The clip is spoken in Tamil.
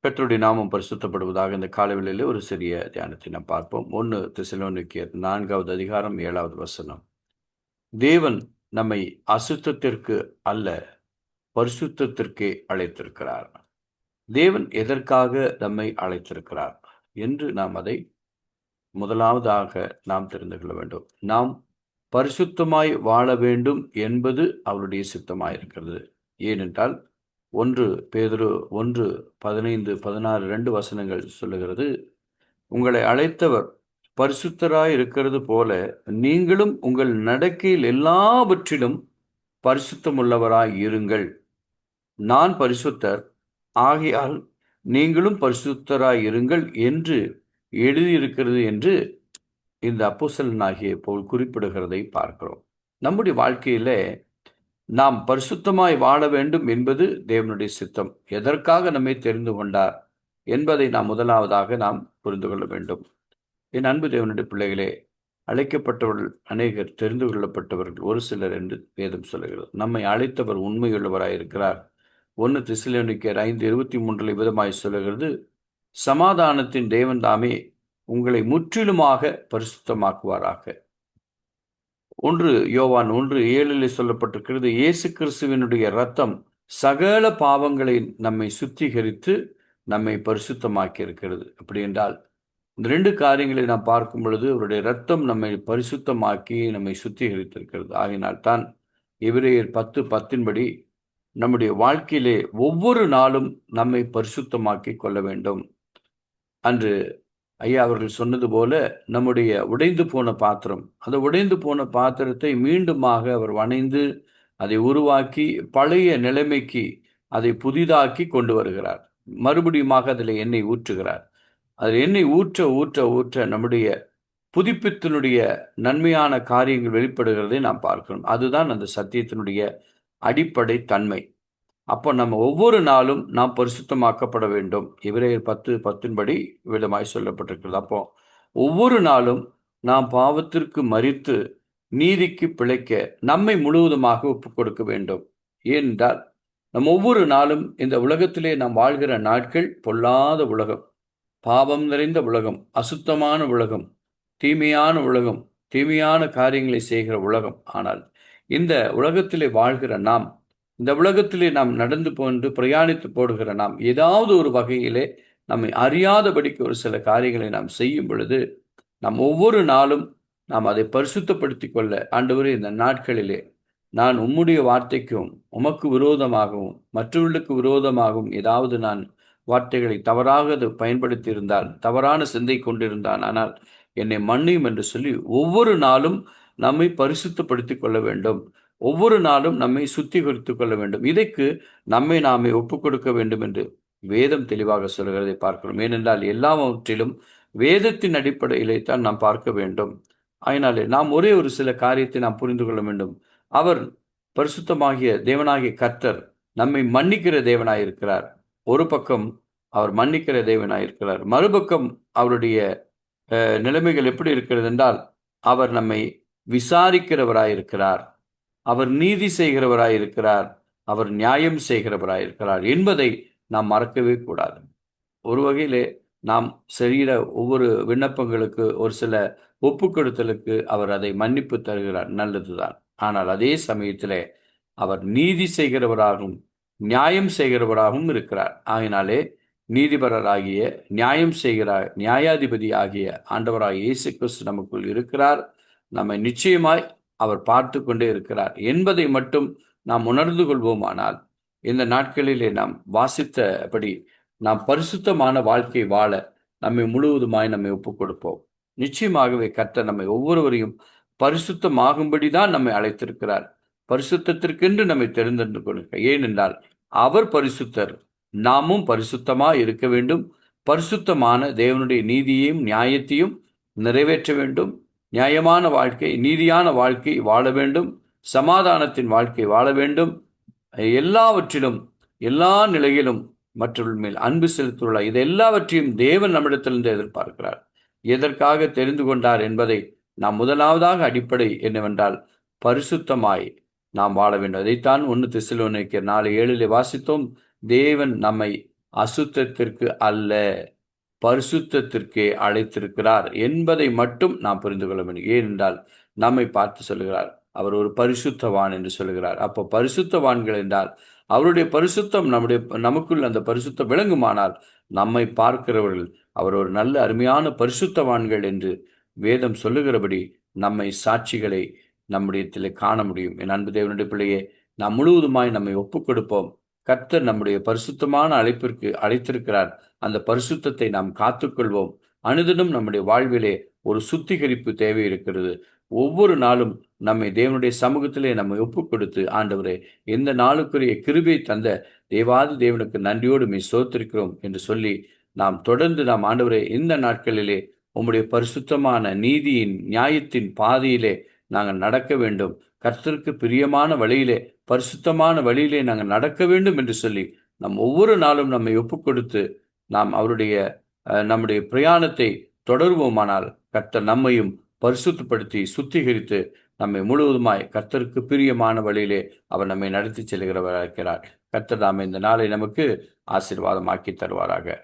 கர்த்தருடைய நாமம் பரிசுத்தப்படுவதாக. இந்த காலவெளியிலே ஒரு சிறிய தியானத்தை நாம் பார்ப்போம். 1 தெசலோனிக்கேயர் 4வது அதிகாரம் 7வது வசனம். தேவன் நம்மை அசுத்தத்திற்கு அல்ல, பரிசுத்தத்திற்கே அழைத்திருக்கிறார். தேவன் எதற்காக நம்மை அழைத்திருக்கிறார் என்று நாம் அதை முதலாவதாக நாம் தெரிந்து கொள்ள வேண்டும். நாம் பரிசுத்தமாய் வாழ வேண்டும் என்பது அவருடைய சித்தமாயிருக்கிறது. ஏனென்றால் 1 பேதுரு 1:15-16 2 வசனங்கள் சொல்லுகிறது, உங்களை அழைத்தவர் பரிசுத்தராய் இருக்கிறது போல நீங்களும் உங்கள் நடக்கையில் எல்லாவற்றிலும் பரிசுத்தமுள்ளவராய் இருங்கள். நான் பரிசுத்தர், ஆகையால் நீங்களும் பரிசுத்தராய் இருங்கள் என்று எழுதியிருக்கிறது என்று இந்த அப்போஸ்தலனாகிய பவுல் குறிப்பிடுகிறதை பார்க்கிறோம். நம்முடைய வாழ்க்கையிலே நாம் பரிசுத்தமாய் வாழ வேண்டும் என்பது தேவனுடைய சித்தம். எதற்காக நம்மை தெரிந்து கொண்டார் என்பதை நாம் முதலாவதாக நாம் புரிந்து கொள்ள வேண்டும். என் அன்பு தேவனுடைய பிள்ளைகளே, அழைக்கப்பட்டவர்கள் அநேகர், தெரிந்து கொள்ளப்பட்டவர்கள் ஒரு சிலர் என்று வேதம் சொல்லுகிறது. நம்மை அழைத்தவர் உண்மையுள்ளவராயிருக்கிறார். 1 தெசலோனிக்கேயர் 5:23 விதமாய் சொல்லுகிறது, சமாதானத்தின் தேவன் தாமே உங்களை முற்றிலுமாக பரிசுத்தமாக்குவாராக. 1 யோவான் 1:7 சொல்லப்பட்டிருக்கிறது, இயேசு கிறிஸ்துவினுடைய இரத்தம் சகல பாவங்களை நம்மை சுத்திகரித்து நம்மை பரிசுத்தமாக்கி இருக்கிறது. அப்படி என்றால் இந்த 2 காரியங்களை நாம் பார்க்கும் பொழுது அவருடைய இரத்தம் நம்மை பரிசுத்தமாக்கி நம்மை சுத்திகரித்திருக்கிறது. ஆகினால் தான் எபிரேயர் 10:10 நம்முடைய வாழ்க்கையிலே ஒவ்வொரு நாளும் நம்மை பரிசுத்தமாக்கி கொள்ள வேண்டும். அன்று ஐயா அவர்கள் சொன்னது போல, நம்முடைய உடைந்து போன பாத்திரம், அந்த உடைந்து போன பாத்திரத்தை மீண்டுமாக அவர் வணைந்து அதை உருவாக்கி பழைய நிலைமைக்கு அதை புதிதாக்கி கொண்டு வருகிறார். மறுபடியுமாக அதில் எண்ணெய் ஊற்றுகிறார். அதில் எண்ணெய் ஊற்ற ஊற்ற ஊற்ற நம்முடைய புதுப்பித்தினுடைய நன்மையான காரியங்கள் வெளிப்படுகிறதை நாம் பார்க்கிறோம். அதுதான் அந்த சத்தியத்தினுடைய அடிப்படை தன்மை. அப்போ நம்ம ஒவ்வொரு நாளும் நாம் பரிசுத்தமாக்கப்பட வேண்டும். எபிரேயர் 10:10 விதமாய் சொல்லப்பட்டிருக்கிறது. அப்போ ஒவ்வொரு நாளும் நாம் பாவத்திற்கு மரித்து நீதிக்கு பிழைக்க நம்மை முழுவதுமாக ஒப்புக் கொடுக்க வேண்டும். ஏனென்றால் நம் ஒவ்வொரு நாளும் இந்த உலகத்திலே நாம் வாழ்கிற நாட்கள் பொல்லாத உலகம், பாவம் நிறைந்த உலகம், அசுத்தமான உலகம், தீமையான உலகம், தீமையான காரியங்களை செய்கிற உலகம். ஆனால் இந்த உலகத்திலே வாழ்கிற நாம், இந்த உலகத்திலே நாம் நடந்து போன்று பிரயாணித்து போடுகிற நாம், ஏதாவது ஒரு வகையிலே நம்மை அறியாதபடிக்கு ஒரு சில காரியங்களை நாம் செய்யும் பொழுது, நாம் ஒவ்வொரு நாளும் நாம் அதை பரிசுத்தப்படுத்தி கொள்ள, ஆண்டவரே இந்த நாட்களிலே நான் உம்முடைய வார்த்தைக்கும் உமக்கு விரோதமாகவும் மற்றவர்களுக்கு விரோதமாகவும் ஏதாவது நான் வார்த்தைகளை தவறாக பயன்படுத்தி இருந்தால், தவறான சிந்தை கொண்டிருந்தான், ஆனால் என்னை மன்னியும் என்று சொல்லி ஒவ்வொரு நாளும் நம்மை பரிசுத்தப்படுத்திக் கொள்ள வேண்டும். ஒவ்வொரு நாளும் நம்மை சுத்திகரித்துக் கொள்ள வேண்டும். இதற்கு நம்மை நாமே ஒப்புக் கொடுக்க வேண்டும் என்று வேதம் தெளிவாக சொல்கிறதை பார்க்கிறோம். ஏனென்றால் எல்லாவற்றிலும் வேதத்தின் அடிப்படையிலே தான் நாம் பார்க்க வேண்டும். அதனாலே நாம் ஒரே ஒரு சில காரியத்தை நாம் புரிந்து கொள்ள வேண்டும். அவர் பரிசுத்தமாகிய தேவனாகிய கர்த்தர் நம்மை மன்னிக்கிற தேவனாயிருக்கிறார். ஒரு பக்கம் அவர் மன்னிக்கிற தேவனாயிருக்கிறார், மறுபக்கம் அவருடைய நிலைமைகள் எப்படி இருக்கிறது என்றால், அவர் நம்மை விசாரிக்கிறவராயிருக்கிறார், அவர் நீதி செய்கிறவராயிருக்கிறார், அவர் நியாயம் செய்கிறவராயிருக்கிறார் என்பதை நாம் மறக்கவே கூடாது. ஒரு வகையிலே நாம் செய்கிற ஒவ்வொரு விண்ணப்பங்களுக்கு, ஒரு சில ஒப்புக்கொடுத்தலுக்கு அவர் அதை மன்னிப்பு தருகிறார், நல்லதுதான். ஆனால் அதே சமயத்திலே அவர் நீதி செய்கிறவராகவும் நியாயம் செய்கிறவராகவும் இருக்கிறார். ஆகினாலே நீதிபரராகிய, நியாயம் செய்கிறார், நியாயாதிபதி ஆகிய ஆண்டவராகிய இயேசு கிறிஸ்து நமக்குள் இருக்கிறார். நம்மை நிச்சயமாய் அவர் பார்த்து கொண்டே இருக்கிறார் என்பதை மட்டும் நாம் உணர்ந்து கொள்வோமானால், இந்த நாட்களிலே நாம் வாசித்தபடி நாம் பரிசுத்தமான வாழ்க்கை வாழ நம்மை முழுவதுமாய் நம்மை ஒப்புக் கொடுப்போம். நிச்சயமாகவே கர்த்தர் நம்மை ஒவ்வொருவரையும் பரிசுத்தமாகும்படி தான் நம்மை அழைத்திருக்கிறார். பரிசுத்தத்திற்கென்று நம்மை தெரிந்து கொடுக்க. ஏனென்றால் அவர் பரிசுத்தர், நாமும் பரிசுத்தமாய் இருக்க வேண்டும். பரிசுத்தமான தேவனுடைய நீதியையும் நியாயத்தையும் நிறைவேற்ற வேண்டும். நியாயமான வாழ்க்கை, நீதியான வாழ்க்கை வாழ வேண்டும். சமாதானத்தின் வாழ்க்கை வாழ வேண்டும். எல்லாவற்றிலும், எல்லா நிலையிலும் மற்றவர்கள் மேல் அன்பு செலுத்துள்ள, இது எல்லாவற்றையும் தேவன் நம்மிடத்திலிருந்து எதிர்பார்க்கிறார். எதற்காக தெரிந்து கொண்டார் என்பதை நாம் முதலாவதாக அடிப்படை என்னவென்றால், பரிசுத்தமாய் நாம் வாழ வேண்டும். அதைத்தான் 1 தெசலோனிக்கேயர் 4:7 வாசித்தோம். தேவன் நம்மை அசுத்தத்திற்கு அல்ல, பரிசுத்தத்திற்கே அழைத்திருக்கிறார் என்பதை மட்டும் நாம் புரிந்து கொள்ள வேண்டும். ஏனென்றால் நம்மை பார்த்து சொல்லுகிறார், அவர் ஒரு பரிசுத்தவான் என்று சொல்லுகிறார். அப்போ பரிசுத்தவான்கள் என்றால் அவருடைய பரிசுத்தம் நமக்குள் அந்த பரிசுத்தம் விளங்குமானால் நம்மை பார்க்கிறவர்கள் அவர் ஒரு நல்ல அருமையான பரிசுத்தவான்கள் என்று வேதம் சொல்லுகிறபடி நம்மை சாட்சிகளை நம்முடையத்திலே காண முடியும். என் அன்பு தேவனுடைய பிள்ளையே, நாம் முழுவதுமாய் நம்மை ஒப்புக் கொடுப்போம். கர்த்தர் நம்முடைய பரிசுத்தமான அழைப்பிற்கு அழைத்திருக்கிறார். அந்த பரிசுத்தத்தை நாம் காத்துக்கொள்வோம். அனுதினம் நம்முடைய வாழ்விலே ஒரு சுத்திகரிப்பு தேவை இருக்கிறது. ஒவ்வொரு நாளும் நம்மை தேவனுடைய சமூகத்திலே நம்மை ஒப்புக் கொடுத்து, ஆண்டவரே, இந்த நாளுக்குரிய கிருபை தந்த தேவாதி தேவனுக்கு நன்றியோடு உம்மை ஸ்தோத்திரிக்கிறோம் என்று சொல்லி, நாம் தொடர்ந்து ஆண்டவரே, இந்த நாட்களிலே உம்முடைய பரிசுத்தமான நீதியின் நியாயத்தின் பாதையிலே நாங்கள் நடக்க வேண்டும். கர்த்தருக்கு பிரியமான வழியிலே, பரிசுத்தமான வழியிலே நாங்கள் நடக்க வேண்டும் என்று சொல்லி, நம் ஒவ்வொரு நாளும் நம்மை ஒப்புக் கொடுத்து நாம் அவருடைய நம்முடைய பிரயாணத்தை தொடருவோமானால், கர்த்தர் நம்மையும் பரிசுத்தப்படுத்தி சுத்திகரித்து நம்மை முழுவதுமாய் கர்த்தருக்கு பிரியமான வழியிலே அவர் நம்மை நடத்தி செல்கிறவராக இருக்கிறார். கர்த்தர் தாமே இந்த நாளை நமக்கு ஆசீர்வாதமாக்கி தருவாராக.